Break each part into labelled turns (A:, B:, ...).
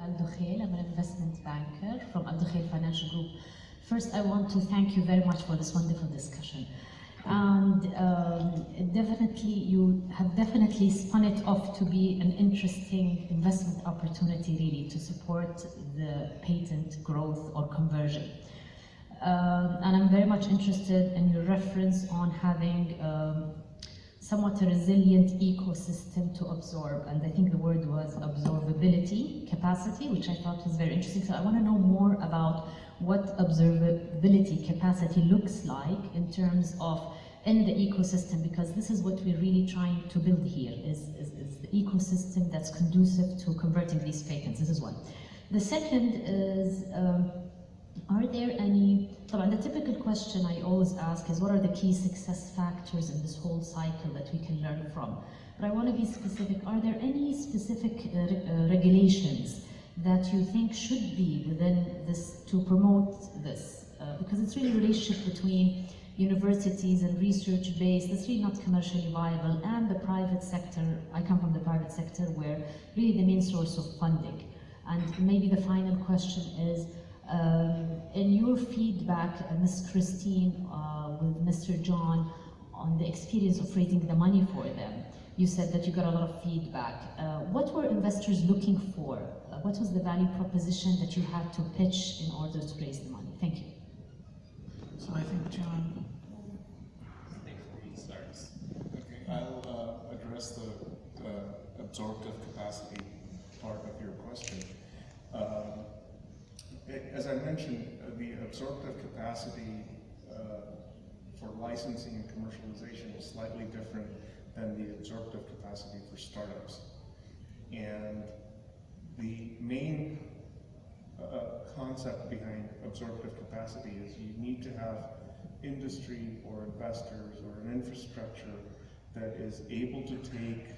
A: Al-Dukhail. I'm an investment banker from Al-Dukhail Financial Group. First, I want to thank you very much for this wonderful discussion. And definitely, you have definitely spun it off to be an interesting investment opportunity, really, to support the patent growth or conversion. And I'm very much interested in your reference on having somewhat a resilient ecosystem to absorb, and I think the word was absorbability capacity, which I thought was very interesting. So I want to know more about what observability capacity looks like in terms of in the ecosystem, because this is what we're really trying to build here, is the ecosystem that's conducive to converting these patents. This is one. The second is, are there any, the typical question I always ask is, what are the key success factors in this whole cycle that we can learn from? But I want to be specific. Are there any specific regulations that you think should be within this to promote this? Because it's really a relationship between universities and research base that's really not commercially viable, and the private sector. I come from the private sector, where really the main source of funding. And maybe the final question is, in your feedback, Ms. Christine, with Mr. John, on the experience of raising the money for them, you said that you got a lot of feedback. What were investors looking for? What was the value proposition that you had to pitch in order to raise the money? Thank you.
B: So I think John.
C: Starts. Okay, I'll address the absorptive capacity part of your question. As I mentioned, the absorptive capacity for licensing and commercialization is slightly different than the absorptive capacity for startups. And the main concept behind absorptive capacity is you need to have industry or investors or an infrastructure that is able to take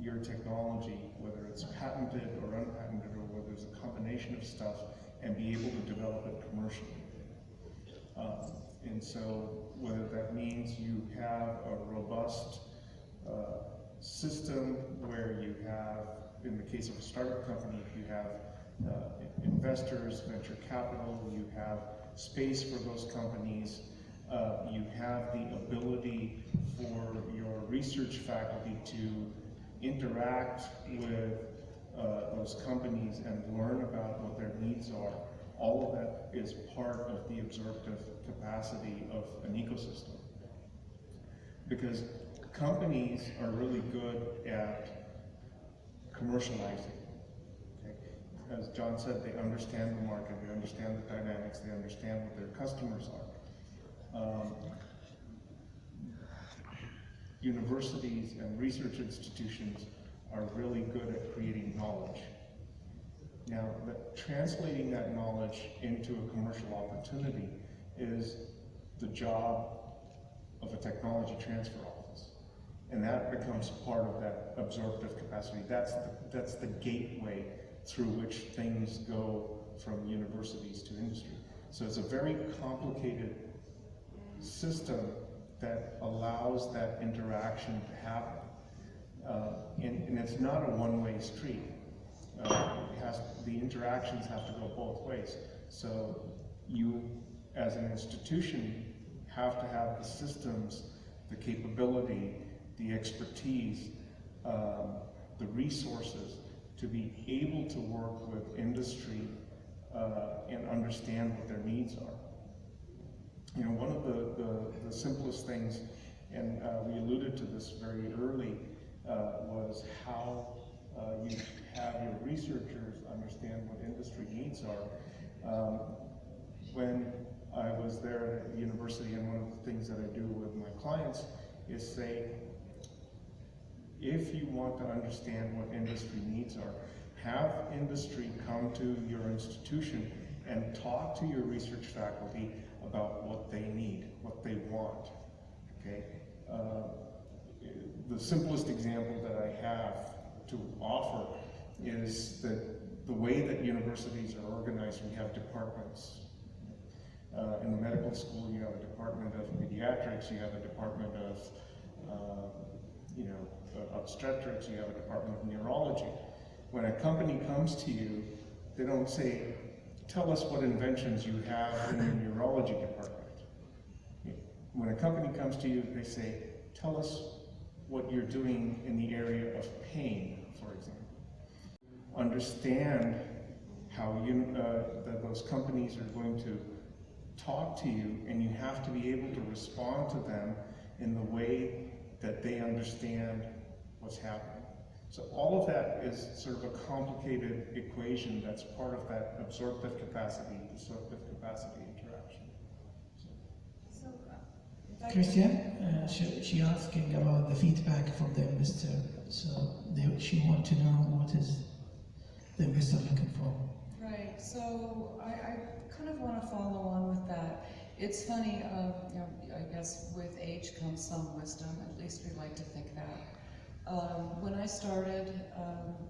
C: your technology, whether it's patented or unpatented, or whether there's a combination of stuff, and be able to develop it commercially. And so whether that means you have a robust system where you have, in the case of a startup company, you have investors, venture capital, you have space for those companies, you have the ability for your research faculty to interact with those companies and learn about what their needs are. All of that is part of the absorptive capacity of an ecosystem. Because companies are really good at commercializing. Okay? As John said, they understand the market, they understand the dynamics, they understand what their customers are. Universities and research institutions are really good at creating knowledge. Now, translating that knowledge into a commercial opportunity is the job of a technology transfer office. And that becomes part of that absorptive capacity. That's the gateway through which things go from universities to industry. So it's a very complicated system that allows that interaction to happen. And it's not a one-way street. The interactions have to go both ways. So you, as an institution, have to have the systems, the capability, the expertise, the resources to be able to work with industry and understand what their needs are. You know, one of the simplest things, and we alluded to this very early, was how you have your researchers understand what industry needs are. When I was there at the university, and one of the things that I do with my clients is say, if you want to understand what industry needs are, have industry come to your institution and talk to your research faculty about what they need, what they want, okay? The simplest example that I have to offer is that the way that universities are organized, we have departments. In the medical school, you have a department of pediatrics, you have a department of obstetrics, you have a department of neurology. When a company comes to you, They don't say, tell us what inventions you have in your neurology department. When a company comes to you, they say, tell us what you're doing in the area of pain, for example. Understand how those companies are going to talk to you, and you have to be able to respond to them in the way that they understand what's happening. So all of that is sort of a complicated equation that's part of that absorptive capacity interaction.
B: Christian, she asking about the feedback from the investor. So she want to know what is the investor looking for.
D: Right. So I kind of want to follow on with that. It's funny, you know, I guess with age comes some wisdom. At least we like to think that. When I started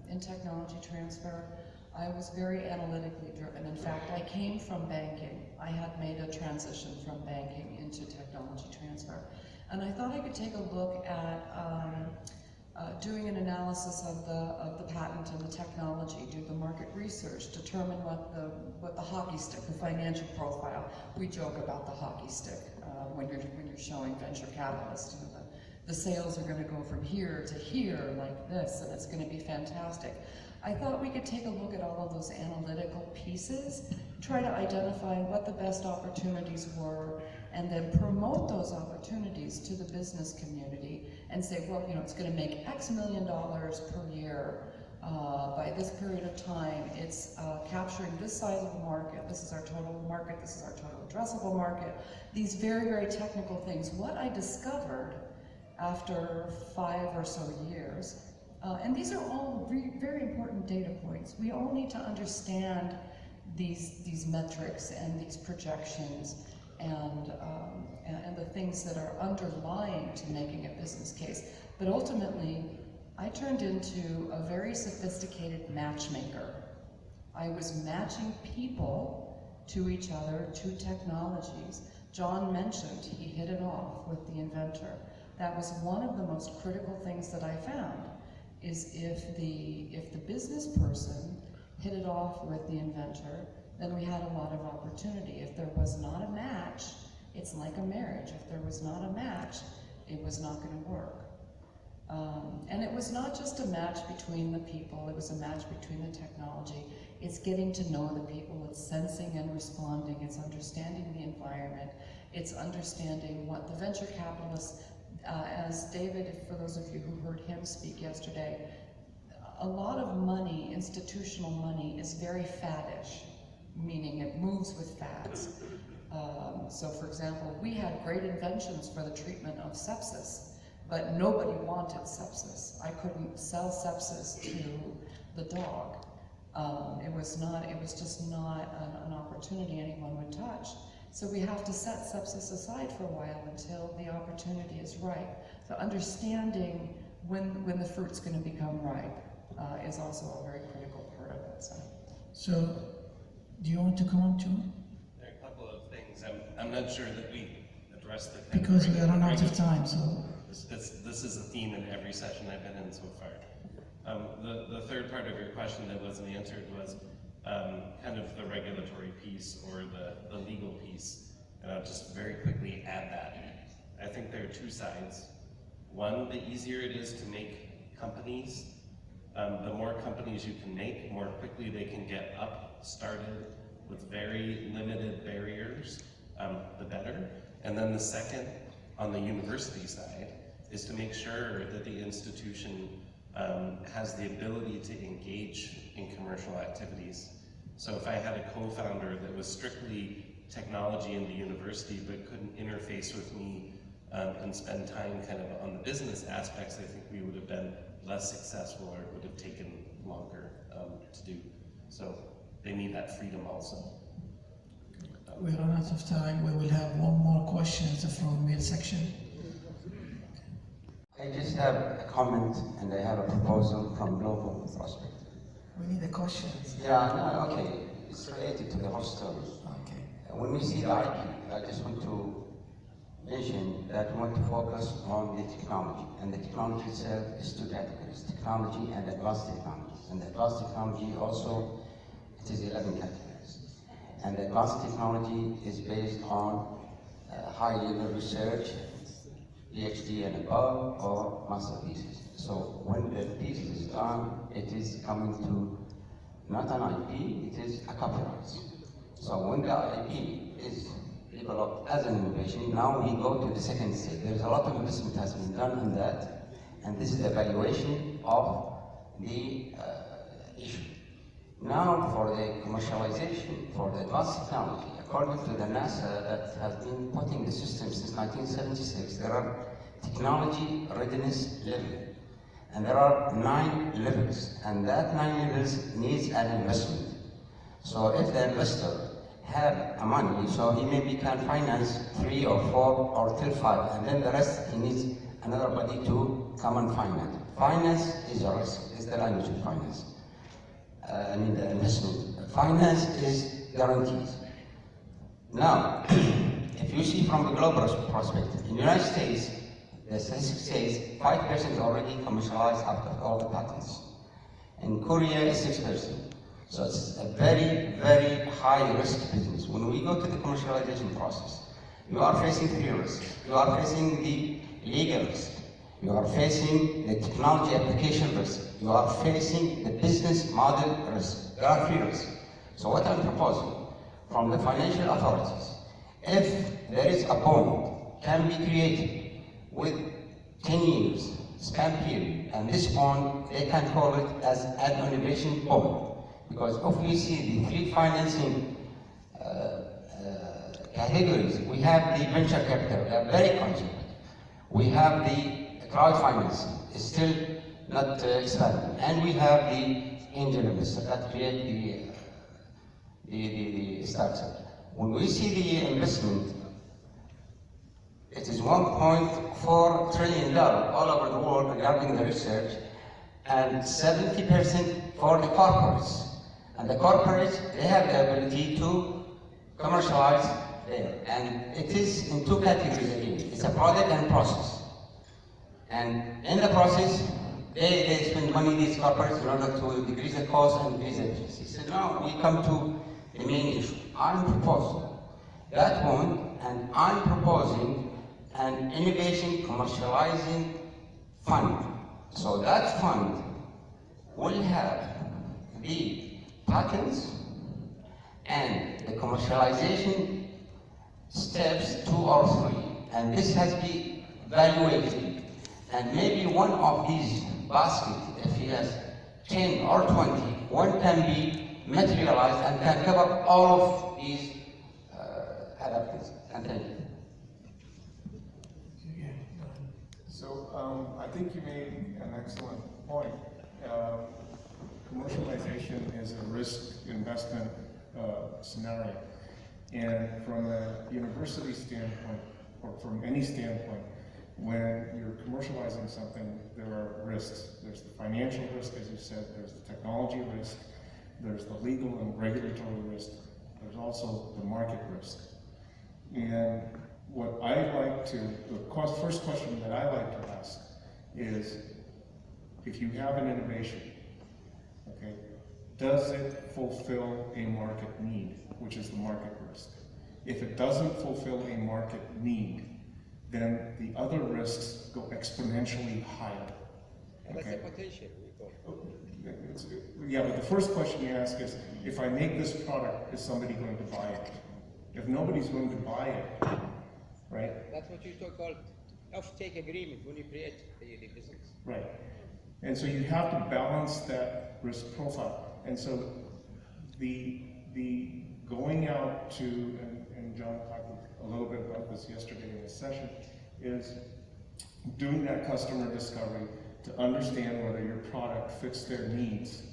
D: in technology transfer, I was very analytically driven. In fact, I came from banking. I had made a transition from banking into technology transfer. And I thought I could take a look at doing an analysis of the patent and the technology, do the market research, determine what the hockey stick, the financial profile. We joke about the hockey stick when you're showing venture capitalists. You know, the sales are going to go from here to here like this, and it's going to be fantastic. I thought we could take a look at all of those analytical pieces, try to identify what the best opportunities were, and then promote those opportunities to the business community and say, well, you know, it's going to make X million dollars per year by this period of time. It's capturing this size of the market. This is our total market. This is our total addressable market. These very, very technical things. What I discovered after 5 or so years, and these are all very important data points. We all need to understand these metrics and these projections and the things that are underlying to making a business case. But ultimately, I turned into a very sophisticated matchmaker. I was matching people to each other, to technologies. John mentioned he hit it off with the inventor. That was one of the most critical things that I found, is if the business person hit it off with the inventor, then we had a lot of opportunity. If there was not a match, it's like a marriage. If there was not a match, it was not going to work. And it was not just a match between the people, it was a match between the technology. It's getting to know the people, it's sensing and responding, it's understanding the environment, it's understanding what the venture capitalists, as David, for those of you who heard him speak yesterday, a lot of money, institutional money, is very faddish, meaning it moves with fads. So for example, we had great inventions for the treatment of sepsis, but nobody wanted sepsis. I couldn't sell sepsis to the dog. It was just not an opportunity anyone would touch. So we have to set sepsis aside for a while until the opportunity is ripe. So understanding when the fruit's going to become ripe is also a very critical part of it.
B: So do you want to comment, John?
E: There are a couple of things. I'm not sure that we addressed the
B: Because we are run out of time, so.
E: This is a theme in every session I've been in so far. The third part of your question that wasn't answered was kind of the regulatory piece or the legal piece. And I'll just very quickly add that. I think there are two sides. One, the easier it is to make companies, the more companies you can make, more quickly they can get started with very limited barriers, the better. And then the second, on the university side, is to make sure that the institution has the ability to engage in commercial activities. So if I had a co-founder that was strictly technology in the university but couldn't interface with me and spend time kind of on the business aspects, I think we would have been less successful, or it would have taken longer to do. So they need that freedom also.
B: We run out of time. We will have one more question from the mail section.
F: I just have a comment and I have a proposal from Global Prospect.
B: We need a question.
F: Yeah, no, okay. It's related to the whole story.
B: Okay.
F: When we see the IP, I just want to mention that we want to focus on the technology. And the technology itself is two categories: technology and advanced technology. And advanced technology also It is 11 categories. And advanced technology is based on high-level research, PhD and above, or master thesis. So when the thesis is done, it is coming to not an IP, it is a copyright. So when the IP is developed as an innovation, now we go to the second stage. There is a lot of investment has been done in that, and this is the evaluation of the issue. Now for the commercialization, for the advanced technology, according to the NASA that has been putting the system since 1976, there are technology readiness levels. And there are 9 levels, and that 9 levels needs an investment. So if the investor have a money, so he maybe can finance 3 or 4 or till 5, and then the rest he needs another body to come and finance. Finance is a risk, is the language of finance. The investment. Finance is guaranteed. Now, if you see from the global perspective, in the United States, the statistics says 5% already commercialized after all the patents. In Korea, it's 6%. So it's a very, very high risk business. When we go to the commercialization process, you are facing 3 risks. You are facing the legal risk. You are facing the technology application risk. You are facing the business model risk. There are 3 risks. So what I'm proposing from the financial authorities, if there is a bond can be created with 10 years span period, and this bond, they can call it as an innovation bond. Because if we see the 3 financing categories, we have the venture capital, they are very concentrated. We have the crowd financing, it's still not expanding. And we have the angel investor that create the startup. When we see the investment, it is $1.4 trillion all over the world regarding the research, and 70% for the corporates. And the corporates, they have the ability to commercialize there. And it is in 2 categories again. It's a product and process. And in the process, they spend money, these corporates, in order to decrease the cost and increase the efficiency. So now we come to the main issue. I'm proposing that one, and I'm proposing an innovation commercializing fund. So that fund will have the patents and the commercialization steps 2 or 3. And this has been evaluated. And maybe one of these baskets, if he has 10 or 20, one can be materialized and can cover all of these adaptations. And thank you.
C: So I think you made an excellent point. Commercialization is a risk investment scenario. And from a university standpoint, or from any standpoint, when you're commercializing something, there are risks. There's the financial risk, as you said, there's the technology risk, there's the legal and regulatory risk, there's also the market risk. And what I like to, the first question that I like to ask is, if you have an innovation, okay, does it fulfill a market need, which is the market risk? If it doesn't fulfill a market need, then the other risks go exponentially higher.
G: That's the potential, we call it.
C: Yeah, but the first question you ask is, if I make this product, is somebody going to buy it? If nobody's going to buy it, right?
G: That's what you call off-take agreement when you create the business.
C: Right. And so you have to balance that risk profile. And so the going out to, and John talked a little bit about this yesterday in the session, is doing that customer discovery to understand whether your product fits their needs.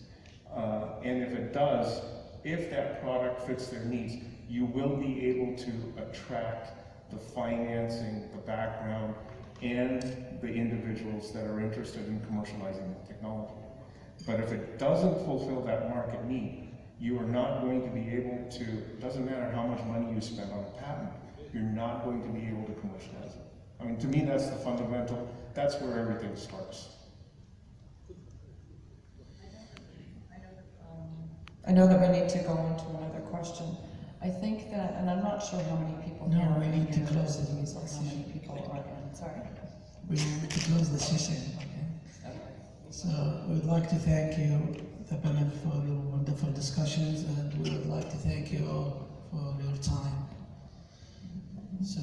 C: And if it does, if that product fits their needs, you will be able to attract the financing, the background, and the individuals that are interested in commercializing the technology. But if it doesn't fulfill that market need, you are not going to be able to, it doesn't matter how much money you spend on a patent, you're not going to be able to commercialize it. I mean, to me, that's the fundamental, that's where everything starts.
D: I know that we need to go on to another question. I think that, and I'm not sure how many people
B: No,
D: here are
B: we
D: in
B: need to close the
D: universities or how many people are in, sorry.
B: We need to close the session, okay? So we'd like to thank you, the panel, for the wonderful discussions, and we would like to thank you all for your time. So.